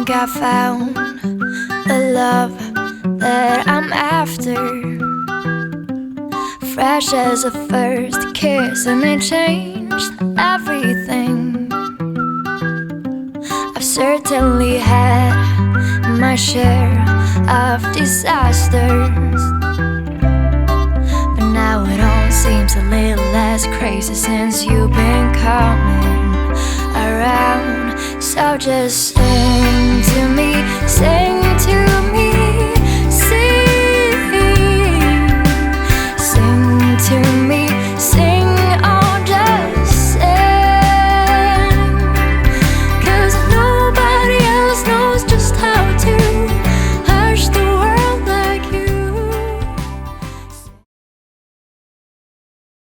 think I found the love that I'm after. Fresh as a first kiss, and it changed everything. I've certainly had my share of disasters, but now it all seems a little less crazy since you've been coming around. So just sing to me, sing to me.